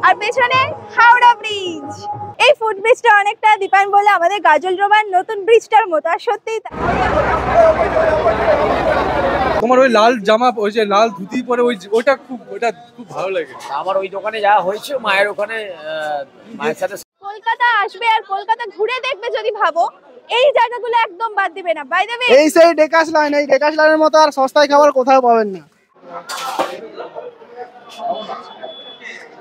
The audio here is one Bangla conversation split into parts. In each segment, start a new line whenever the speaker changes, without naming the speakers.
আর পেছনে হাওড়া ব্রিজ। এই ফুট ব্রিজটা অনেকটা দীপায়ন বলে আমাদের গাজল ডোবার নতুন ব্রিজটার মতো, আর সত্যিই
তোমার ওই লাল জামা, ওই যে লাল ধুতি পরে ওটা খুব ভালো লাগে
আমার। ওই দোকানে যাওয়া হয়েছে মায়ের ওখানে, মায়ের সাথে।
কলকাতা আসবে আর কলকাতা ঘুরে দেখবে যদি ভাবো, এই জায়গাগুলো একদম বাদ দিবে না। বাই দ্য ওয়ে,
এই সেই ডেকাস লাইন, এই ডেকাস লাইনের মতো আর সস্তায় খাবার কোথাও পাবেন না।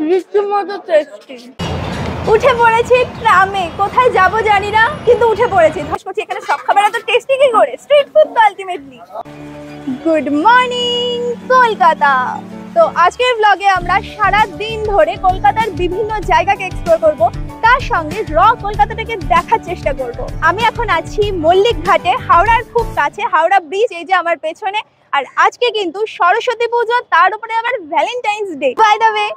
রীতিমতো টেস্টি। উঠে পড়েছি ট্রামে, কোথায় যাব জানি না, কিন্তু উঠে পড়েছি। ধস করছি, এখানে সব খাবার এত টেস্টি কি করে? স্ট্রিট ফুড তো আলটিমেটলি। Good morning Kolkata. তো আজকের ব্লগে আমরা সারা দিন ধরে কলকাতার বিভিন্ন জায়গাকে এক্সপ্লোর করব, তার সঙ্গে কলকাতাটাকে দেখার চেষ্টা করব। আমি এখন আছি মল্লিক ঘাটে, হাওড়ার খুব কাছে, হাওড়া ব্রিজ এই যে আমার পেছনে। আর আজকে কিন্তু সরস্বতী পুজো, তার উপরে আবার Valentine's day. By the way,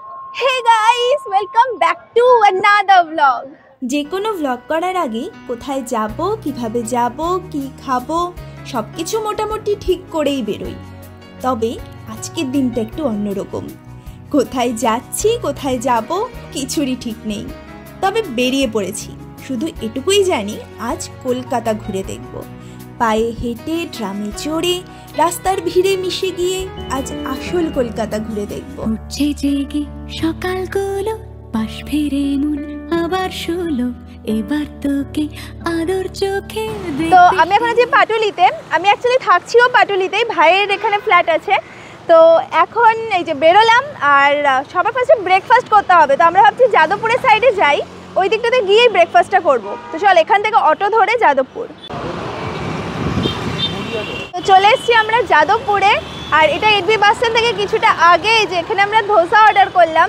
hey guys, welcome back to another blog.
যে কোনো ব্লগ করার আগে কোথায় যাব, কিভাবে যাব, কি খাবো সবকিছু মোটামুটি ঠিক করেই বেরোই। তবে আজকের দিনটা একটু অন্যরকম। কোথায় যাচ্ছি, কোথায় যাব কিছুরই ঠিক নেই, তবে বেরিয়ে পড়েছি। শুধু এটুকুই জানি আজ কলকাতা ঘুরে দেখব। পায়ে হেঁটে, ট্রামে চড়ে, রাস্তার ভিড়ে মিশে গিয়ে আজ আসল কলকাতা ঘুরে দেখব।
উঠছে জেগে সকালগুলো, পাশ ফিরে মন আবার শুলো, এবার তোকে আদর চোখে।
তো আমি এখন আছি পাটুলিতে। আমি অ্যাকচুয়ালি থাকছিও পাটুলিতেই, ভাইয়ের এখানে ফ্ল্যাট আছে। তো এখন এই যে বেরোলাম, আর সবার ফার্স্টে ব্রেকফাস্ট করতে হবে। তো আমরা ভাবছি যাদবপুরের সাইডে যাই, ওই দিকটাতে গিয়েই ব্রেকফাস্টটা করবো। তো চল এখান থেকে অটো ধরে যাদবপুর। তো চলে এসেছি আমরা যাদবপুরে, আর এটা এডবি বাস স্ট্যান্ড থেকে কিছুটা আগে। যে এখানে আমরা ধোসা অর্ডার করলাম,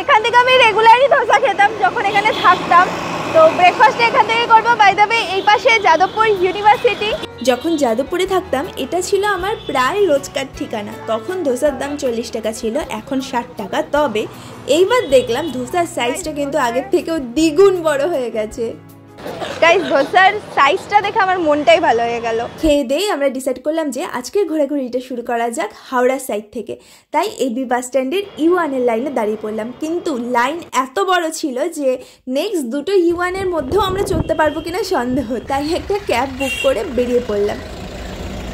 এখান থেকে আমি রেগুলারই ধোসা খেতাম যখন এখানে থাকতাম। তো ব্রেকফাস্টটা এখান থেকে করবো। বাই দ্য ওয়ে, এই পাশে যাদবপুর ইউনিভার্সিটি।
যখন যাদবপুরে থাকতাম এটা ছিল আমার প্রায় রোজকার ঠিকানা। তখন ধোসার দাম 40 টাকা ছিল, এখন 60 টাকা। তবে এইবার দেখলাম ধোসার সাইজটা কিন্তু আগের থেকেও দ্বিগুণ বড় হয়ে গেছে।
গাইস, ধোসার সাইজটা দেখে আমার মনটাই ভালো হয়ে গেল।
খেয়ে দিয়ে আমরা ডিসাইড করলাম যে আজকের ঘোরাঘুরিটা শুরু করা যাক হাওড়া সাইড থেকে। তাই এবি বাস স্ট্যান্ডের ইউ1 লাইনে দাঁড়িয়ে পড়লাম। কিন্তু লাইন এত বড় ছিল যে নেক্সট দুটো ইউ1 মধ্যেও আমরা চলতে পারবো কিনা সন্দেহ। তাই একটা ক্যাব বুক করে বেরিয়ে পড়লাম।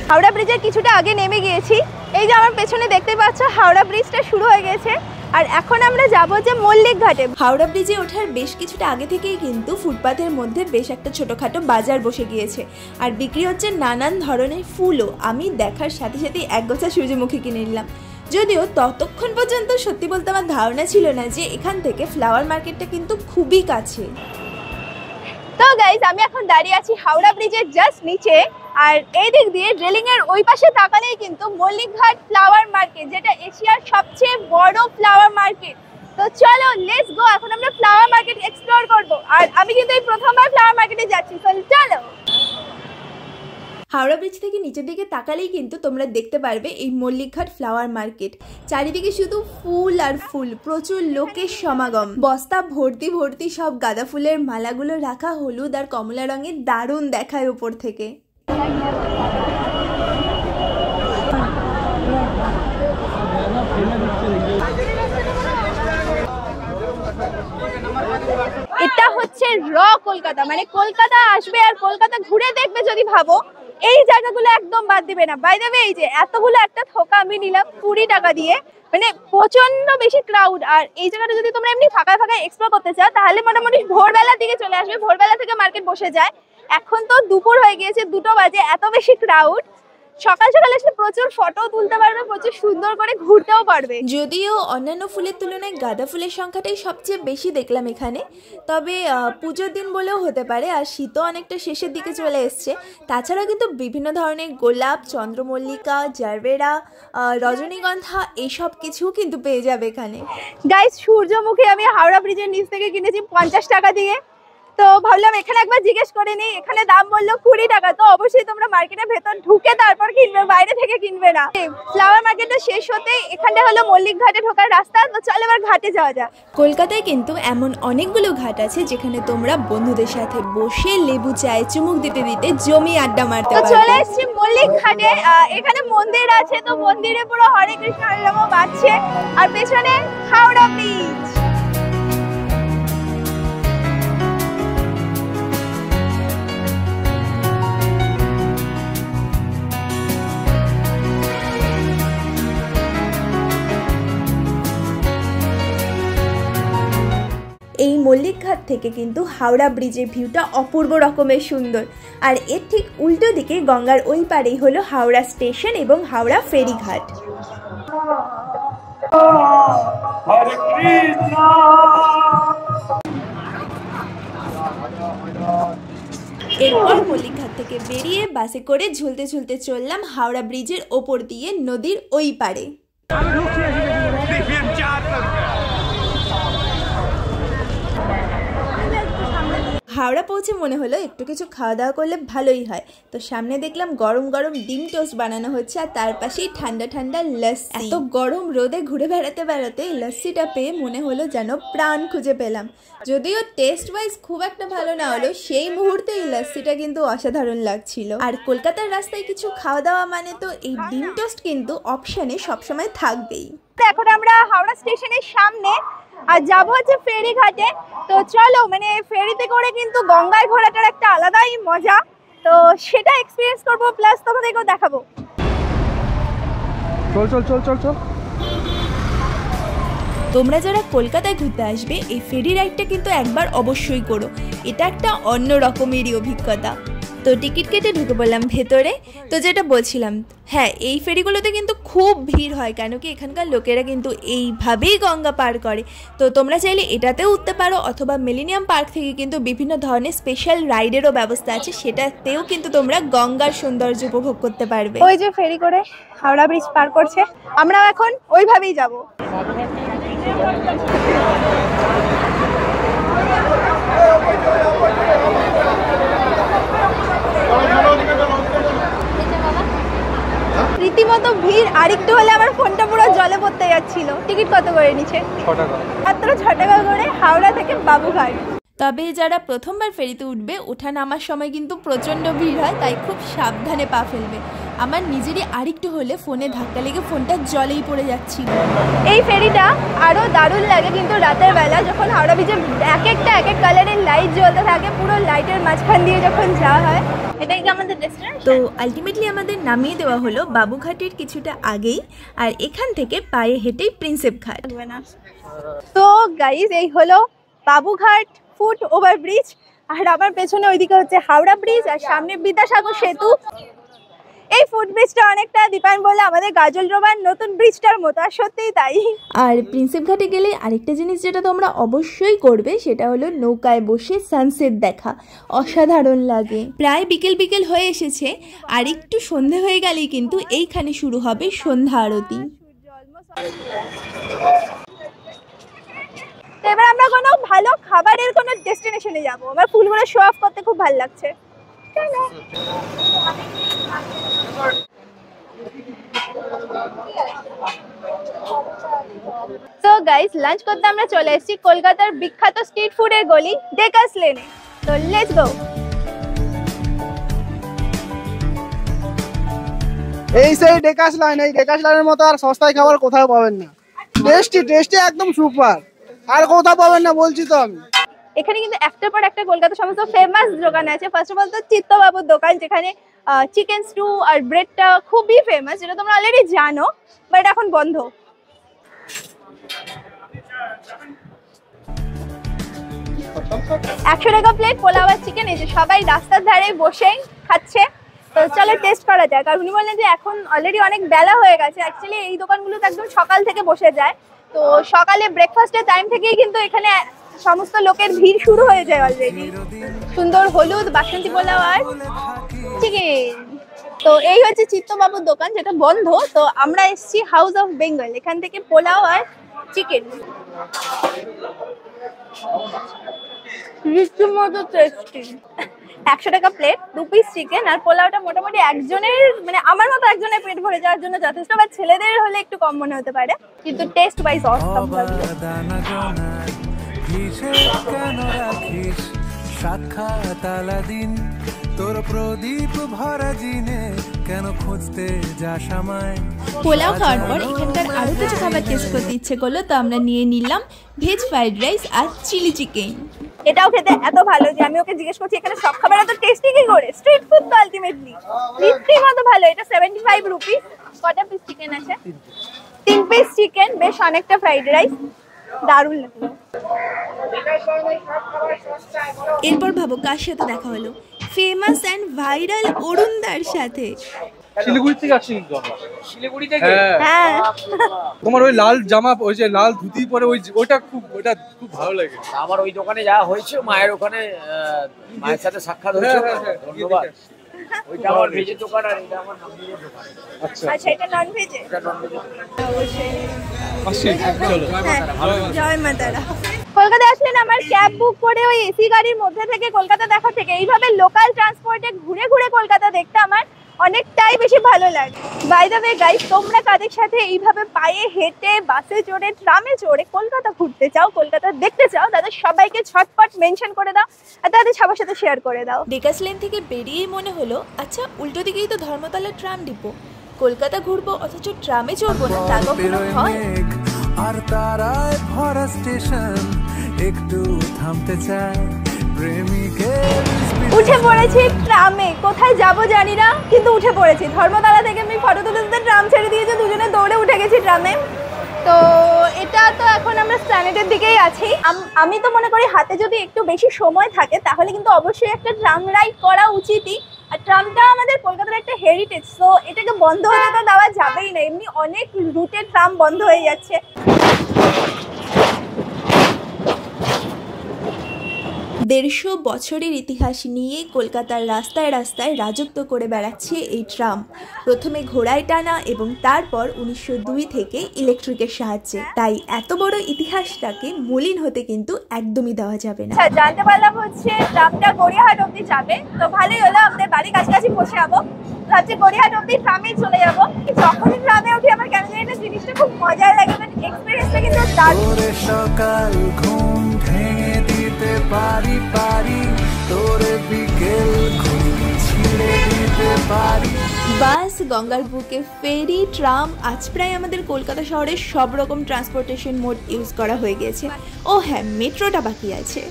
হাওড়া ব্রিজের কিছুটা আগে নেমে গিয়েছি। এই যে আমার পেছনে দেখতে পাচ্ছ, হাওড়া ব্রিজটা শুরু হয়ে গেছে। আর এখন আমরা যাবো যে মল্লিক ঘাটে।
হাওড়া ব্রিজে ওঠার বেশ কিছুটা আগে থেকেই কিন্তু ফুটপাথের মধ্যে বেশ একটা ছোটোখাটো বাজার বসে গিয়েছে, আর বিক্রি হচ্ছে নানান ধরনের ফুলও। আমি দেখার সাথে সাথে এক গোছা সূর্যমুখী কিনে নিলাম। যদিও ততক্ষণ পর্যন্ত সত্যি বলতে আমার ধারণা ছিল না যে এখান থেকে ফ্লাওয়ার মার্কেটটা কিন্তু খুবই কাছে।
তো গাইজ, আমি এখন দাঁড়িয়ে আছি হাওড়া ব্রিজের জাস্ট নিচে, আর এই দিক দিয়ে রেলিং এর ওই পাশে তাকালেই কিন্তু মল্লিক ঘাট ফ্লাওয়ার মার্কেট, যেটা এশিয়ার সবচেয়ে বড় ফ্লাওয়ার মার্কেট। তো চলো লেটস গো, এখন আমরা ফ্লাওয়ার মার্কেট এক্সপ্লোর করব। আর আমি কিন্তু এই প্রথমবার ফ্লাওয়ার মার্কেটে যাচ্ছি। চলো।
হাওড়া ব্রিজ থেকে নিচের দিকে তাকালেই কিন্তু তোমরা দেখতে পারবে এই মল্লিকঘাট ফ্লাওয়ার মার্কেট। চারিদিকে শুধু ফুল আর ফুল, প্রচুর লোকের সমাগম। বস্তা ভর্তি ভর্তি সব গাঁদা ফুলের মালাগুলো রাখা হলুদ আর কমলা রঙের, দারুণ দেখায় উপর থেকে।
এটা হচ্ছে কলকাতা, মানে কলকাতা আসবে আর কলকাতা ঘুরে দেখবে যদি ভাবো, এই জায়গাগুলো একদম বাদ দিবে না। বাই দ্য ওয়ে, এই যে এতগুলো একটা থোকা আমি নিলাম 20 টাকা দিয়ে, মানে প্রচন্ড বেশি ক্রাউড। আর এই জায়গাটা যদি তোমরা এমনি ফাঁকা ফাঁকা এক্সপ্লোর করতে চাও, তাহলে মোটামুটি ভোরবেলার দিকে চলে আসবে। ভোরবেলা থেকে মার্কেট বসে যায়। এখন তো দুপুর হয়ে গিয়েছে, 2টো বাজে, এত বেশি ক্রাউড। সকাল সকাল এসে প্রচুর ফটো তুলতে পারবে, প্রচুর সুন্দর করে ঘুরতেও পারবে।
যদিও অন্যান্য ফুলের তুলনায় গাঁদা ফুলের সংখ্যাটাই সবচেয়ে বেশি দেখলাম এখানে। তবে পুজোর দিন বলেও হতে পারে, আর শীতও অনেকটা শেষের দিকে চলে এসছে। তাছাড়া কিন্তু বিভিন্ন ধরনের গোলাপ, চন্দ্রমল্লিকা, জারবেরা, রজনীগন্ধা এইসব কিছুও কিন্তু পেয়ে যাবে এখানে।
গাইস, সূর্যমুখী আমি হাওড়া ব্রিজের নিচ থেকে কিনেছি 50 টাকা দিয়ে। তো ভাবলাম এখানে একবার জিজ্ঞেস করে নিই, এখানে দাম বললো 20 টাকা। তো অবশ্যই তোমরা মার্কেটের ভেতর ঢুকে তারপর কিনবে, বাইরে থেকে কিনবে না। ফ্লাওয়ার মার্কেটটা শেষ হতেই এখানটা হলো মল্লিক ঘাটে ঢোকার রাস্তা। তো চল এবার ঘাটে যাওয়া যাক।
কলকাতায় কিন্তু এমন অনেকগুলো ঘাট আছে যেখানে তোমরা বন্ধুদের সাথে বসে লেবু চায়ে চুমুক দিতে দিতে জমি আড্ডা মারতে পারবে।
তো চলে এসেছি মল্লিক ঘাটে। এখানে মন্দির আছে, তো মন্দিরে পুরো হরে কৃষ্ণ হরে রাম বাজছে, আর পেছনে হাওড়া ব্রিজ।
এই মল্লিকঘাট থেকে কিন্তু হাওড়া ব্রিজের ভিউটা অপূর্ব রকমের সুন্দর। আর এর ঠিক উল্টো দিকে গঙ্গার ওই পারেই হলো হাওড়া স্টেশন এবং হাওড়া ফেরিঘাট। এরপর মল্লিকঘাট থেকে বেরিয়ে বাসে করে ঝুলতে ঝুলতে চললাম হাওড়া ব্রিজের ওপর দিয়ে নদীর ওই পারে। হাওড়া পৌঁছে মনে হলো একটু কিছু খাওয়া দাওয়া করলে ভালোই হয়, তো সামনে দেখলাম গরম গরম ডিম টোস্ট বানানো হচ্ছে আর তার পাশেই ঠান্ডা ঠান্ডা লস্যি। এত গরম রোদে ঘুরে বেড়াতে বেড়াতে লস্যিটা পেয়ে মনে হলো যেন প্রাণ খুঁজে পেলাম। যদিও টেস্ট ওয়াইজ খুব একটা ভালো না হলো, সেই মুহূর্তে এই লস্যিটা কিন্তু অসাধারণ লাগছিল। আর কলকাতার রাস্তায় কিছু খাওয়া দাওয়া মানে তো এই ডিম টোস্ট কিন্তু অপশানে সবসময় থাকবেই।
এখন আমরা হাওড়া স্টেশনের সামনে আর যাবো হচ্ছে ফেরিঘাটে। তো চলো, মানে ফেরিতে করে কিন্তু গঙ্গায় ঘোরাটার একটা আলাদাই মজা, তো সেটা এক্সপিরিয়েন্স করবো, প্লাস তোমাদেরকেও দেখাবো।
চল চল চল চল চল।
তোমরা যারা কলকাতায় ঘুরতে আসবে এই ফেরি রাইডটা কিন্তু একবার অবশ্যই করো, এটা একটা অন্য রকমেরই অভিজ্ঞতা। তো টিকিট কেটে ঢুকে পড়লাম ভেতরে। তো যেটা বলছিলাম, হ্যাঁ এই ফেরিগুলোতে কিন্তু খুব ভিড় হয়, কেন কি এখানকার লোকেরা কিন্তু এইভাবেই গঙ্গা পার করে। তো তোমরা চাইলে এটাতেও উঠতে পারো, অথবা মিলেনিয়াম পার্ক থেকে কিন্তু বিভিন্ন ধরনের স্পেশাল রাইডেরও ব্যবস্থা আছে, সেটাতেও কিন্তু তোমরা গঙ্গার সৌন্দর্য উপভোগ করতে পারবে।
ওই যে ফেরি করে হাওড়া ব্রিজ পার করছে, আমরাও এখন ওইভাবেই যাবো। রীতিমতো ভিড়, আরেকটু হলে আমার ফোনটা পুরো জলে পড়তে যাচ্ছিল। টিকিট কত করে নিচ্ছে?
6 টাকা।
মাত্র 6 টাকা করে হাওড়া থেকে বাবুঘাট।
তবে যারা প্রথমবার ফেরিতে উঠবে, ওঠা নামার সময় কিন্তু প্রচণ্ড ভিড় হয়, তাই খুব সাবধানে পা ফেলবে। আমার নিজেরই আরেকটু হলে ফোনে ধাক্কা লেগে ফোনটা জলেই পড়ে যাচ্ছিল।
এই ফেরিটা আরো দারুণ লাগে কিন্তু রাতের বেলা, যখন হাওড়া ব্রিজে এক এক কালারের লাইট জ্বলতে থাকে, পুরো লাইটের মাঝখান দিয়ে যখন যাওয়া হয়। এটাই কি আমাদের ডেস্টিনেশন?
তো আলটিমেটলি আমাদের নামিয়ে দেওয়া হলো বাবুঘাটের কিছুটা আগেই, আর এখান থেকে পায়ে হেঁটেই প্রিন্সেপ ঘাট।
তো গাইজ, এই হলো বাবুঘাট ফুট ওভার ব্রিজ, আর আমার পেছনে ওইদিকে হচ্ছে হাওড়া ব্রিজ, আর সামনে বিদ্যাসাগর সেতু। এই ফুট ব্রিজটা অনেকটা দীপায়ন বলে আমাদের গাজল ডোবার নতুন ব্রিজটার মতো, আর সত্যিই তাই।
আর প্রিন্সেপ ঘাটে গেলে আরেকটা জিনিস যেটা তোমরা অবশ্যই করবে, সেটা হলো নৌকায় বসে সানসেট দেখা, অসাধারণ লাগে। প্রায় বিকেল বিকেল হয়ে এসেছে, আর একটু সন্ধে হয়ে গেলেই কিন্তু এইখানে শুরু হবে সন্ধ্যা আরতি।
এবার আমরা কোনো ভালো খাবারের কোনো ডেস্টিনেশনে যাব। আমার ফুলগুলো শো অফ করতে খুব ভালো লাগছে। তো গাইস, লাঞ্চ করতে আমরা চলে এসেছি কলকাতার বিখ্যাত স্ট্রিট ফুডের গলি ডেকাস লেনে। তো লেটস গো।
এই সেই ডেকাস লাইন, এই ডেকাস লাইনের মতো আর সস্তায় খাবার কোথাও পাবেন না। টেস্টি একদম সুপার, আর কোথাও পাবেন না বলছি তো আমি।
এখানে কিন্তু একটার পর একটা কলকাতার সমস্ত ফেমাস দোকান আছে। ফার্স্ট অফ অল তো চিত্তবাবুর দোকান, যেখানে চিকেন স্টু আর ব্রেডটা খুবই ফেমাস, যেটা তোমরা অলরেডি জানো, বাট এখন বন্ধ। একশো টাকা প্লেট পোলাও আর চিকেন। এই যে সবাই রাস্তার ধারে বসেই খাচ্ছে। তো চলো টেস্ট করা যায়, কারণ উনি বললেন যে এখন অলরেডি অনেক বেলা হয়ে গেছে। অ্যাকচুয়ালি এই দোকানগুলো তো একদম সকাল থেকে বসে যায়, তো সকালে ব্রেকফাস্টের টাইম থেকেই কিন্তু এখানে সমস্ত লোকের ভিড় শুরু হয়ে যায় অলরেডি। সুন্দর হলুদ বাসন্তী পোলাও আর চিকেন। তো এই হচ্ছে চিত্তবাবুর দোকান, যেটা বন্ধ। তো আমরা এসেছি হাউস অফ বেঙ্গল, এখান থেকে পোলাও আর চিকেন রীতিমতো টেস্টি। 100 টাকা প্লেট, 2 পিস চিকেন, আর পোলাওটা মোটামুটি একজনের, মানে আমার মতো একজনের পেট ভরে যাওয়ার জন্য যথেষ্ট, বা ছেলেদের হলে একটু কম মনে হতে পারে, কিন্তু টেস্ট ওয়াইজ অসাম লাগলো।
সাক্ষাৎ আলাদিন তোর প্রদীপ ভরা জিনে কেন খুঁজতে যাস আমায়।
পোলাও খাওয়ার পর এখানকার আরো কিছু খাবার টেস্ট করতে ইচ্ছে করলো, তো আমরা নিয়ে নিলাম ভেজ ফ্রাইড রাইস আর চিলি চিকেন।
এটাও খেতে এত ভালো যে আমি ওকে জিজ্ঞেস করছি এখানে সব খাবার এত টেস্টি কি করে। স্ট্রিট ফুড তো আলটিমেটলি রীতিমতো ভালো। এটা 75 রুপিস। কটা পিস চিকেন আছে? 3 পিস চিকেন, বেশ অনেকটা ফ্রাইড রাইস, দারুণ লাগলো।
এরপর ভাবো কার সাথে দেখা হলো, ফেমাস অ্যান্ড ভাইরাল অরুণদার সাথে।
শিলিগুড়ি থেকে আসছি কিন্তু আমরা।
শিলিগুড়ি থেকে
হ্যাঁ
তোমার ওই লাল জামা ওই যে লাল ধুতি পরে ওটা খুব ভালো লাগে।
আমার ওই দোকানে যাওয়া হয়েছে, মায়ের ওখানে মায়ের সাথে সাক্ষাৎ হয়েছে। ধন্যবাদ। ওইটা আমার ভেজের দোকান আর এটা আমার নন ভেজের দোকান।
আচ্ছা
আচ্ছা এটা নন ভেজে?
এটা নন ভেজের
অবশ্যই।
আসছি চলো।
জয় মা তারা। কলকাতা আসলেন আমার ক্যাব বুক করে ওই এসি গাড়ির মধ্যে থেকে কলকাতা দেখা থেকে এইভাবে লোকাল ট্রান্সপোর্টে ঘুরে ঘুরে কলকাতা দেখতে আমার অনেকটাই বেশি ভালো লাগে। বাই দ্য ওয়ে গাইস, তোমরা কাদের সাথে এইভাবে পায়ে হেঁটে, বাসে চড়ে, ট্রামে চড়ে কলকাতা ঘুরতে চাও, কলকাতা দেখতে চাও, তাদের সবাইকে ঝটপট মেনশন করে দাও আর তাদের সবার সাথে শেয়ার করে দাও।
ডেকাস লেন থেকে বেরিয়েই মনে হলো আচ্ছা উল্টো দিকেই তো ধর্মতলার ট্রাম ডিপো, কলকাতা ঘুরবো অথচ ট্রামে চড়বো না, তা কখনো হয়?
আর তারায় ভরা স্টেশন একটু থামতে চায় প্রেমিকের
উঠে পড়েছি ট্রামে, কোথায় যাব জানি না কিন্তু উঠে পড়েছি। ধর্মতলা থেকে আমি ফটো তুলতে ট্রাম ছেড়ে দিয়েছি, দুজনে দৌড়ে উঠে গেছি ট্রামে। তো এটা তো এখন আমরা স্প্ল্যানেডের দিকেই আছি। আমি তো মনে করি হাতে যদি একটু বেশি সময় থাকে তাহলে কিন্তু অবশ্যই একটা ট্রাম রাইড করা উচিতই। আর ট্রামটা আমাদের কলকাতার একটা হেরিটেজ, তো এটাকে বন্ধ হতে তো দেওয়া যাবেই না। এমনি অনেক রুটে ট্রাম বন্ধ হয়ে যাচ্ছে।
150 বছরের ইতিহাস নিয়ে কলকাতার রাস্তায় রাস্তায় রাজত্ব করে বেড়াচ্ছে এই ট্রাম। প্রথমে ঘোড়ায় টানা এবং তারপর 1902 থেকে ইলেকট্রিকের সাহায্যে। তাই এত বড় ইতিহাসটাকে মলিন হতে কিন্তু একদমই দেওয়া যাবে না।
আচ্ছা, জানতে পারলাম হচ্ছে ট্রামটা গড়িয়াহাট অবধি যাবে, তো ভালোই হলো, আমাদের বাড়ির কাছাকাছি পৌঁছে যাবো। ভাবছি গড়িয়াহাট অবধি ট্রামে চলে যাবো। যখনই ট্রামে উঠি আমার কেন জানি না জিনিসটা খুব মজার লাগে, মানে এক্সপিরিয়েন্সটা কিন্তু দারুণ।
সকাল ঘুম ভেঙে দিতে পারি তোরে বিকেল ঘুম ছিঁড়ে দিতে পারি।
বাস, গঙ্গার বুকে ফেরি, ট্রাম, আজ প্রায় আমাদের কলকাতা শহরের সব রকম ট্রান্সপোর্টেশন মোড ইউজ করা হয়ে গেছে। ও হ্যাঁ, মেট্রোটা বাকি আছে।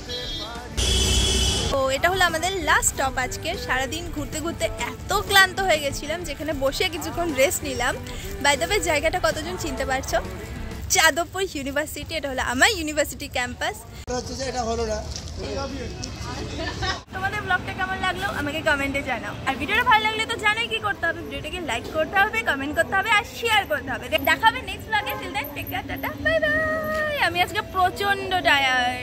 তো এটা হলো আমাদের লাস্ট স্টপ আজকে। সারাদিন ঘুরতে ঘুরতে এত ক্লান্ত হয়ে গেছিলাম, যেখানে বসে কিছুক্ষণ রেস্ট নিলাম। বাই দ্য ওয়ে, জায়গাটা কতজন চিনতে পারছো? যাদবপুর ইউনিভার্সিটি। এটা হলো আমার ইউনিভার্সিটি ক্যাম্পাস। তোমাদের ব্লগটা কেমন লাগলো আমাকে কমেন্টে জানাও। আর ভিডিওটা ভালো লাগলে তো জানোই কি করতে হবে, ভিডিওটাকে লাইক করতে হবে, কমেন্ট করতে হবে আর শেয়ার করতে হবে। দেখা হবে নেক্সট ব্লগে। Till then take care, tata, bye bye. আমি আজকে প্রচন্ড টায়ার্ড।